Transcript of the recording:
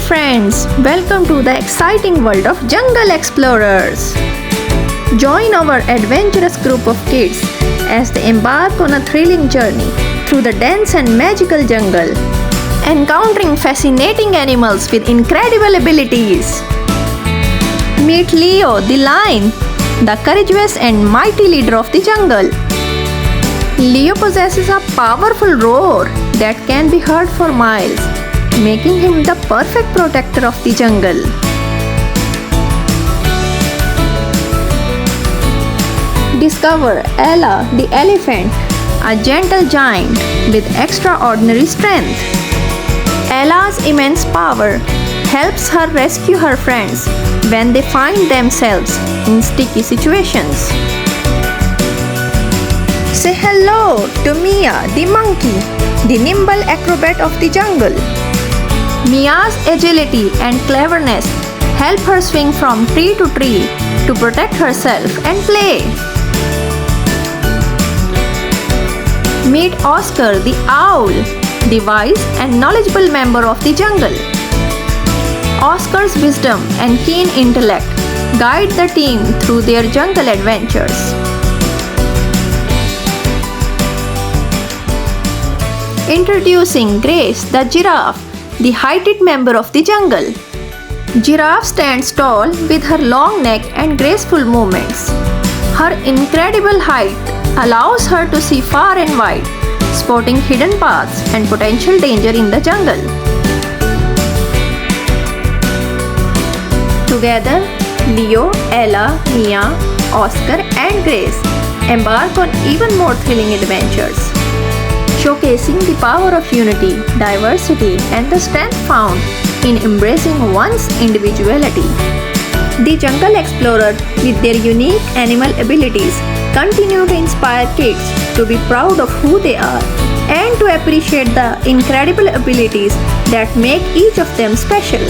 friends, welcome to the exciting world of jungle explorers. Join our adventurous group of kids as they embark on a thrilling journey through the dense and magical jungle, encountering fascinating animals with incredible abilities. Meet Leo the lion, the courageous and mighty leader of the jungle. Leo possesses a powerful roar that can be heard for miles, making him the perfect protector of the jungle. Discover Ella the elephant, a gentle giant with extraordinary strength. Ella's immense power helps her rescue her friends when they find themselves in sticky situations. Say hello to Mia the monkey, the nimble acrobat of the jungle. Mia's agility and cleverness help her swing from tree to tree to protect herself and play. Meet Oscar the owl, the wise and knowledgeable member of the jungle. Oscar's wisdom and keen intellect guide the team through their jungle adventures. Introducing Grace the giraffe, the heighted member of the jungle. Giraffe stands tall with her long neck and graceful movements. Her incredible height allows her to see far and wide, spotting hidden paths and potential danger in the jungle. Together, Leo, Ella, Mia, Oscar and Grace embark on even more thrilling adventures, showcasing the power of unity, diversity, and the strength found in embracing one's individuality. The jungle explorer, with their unique animal abilities, continue to inspire kids to be proud of who they are and to appreciate the incredible abilities that make each of them special.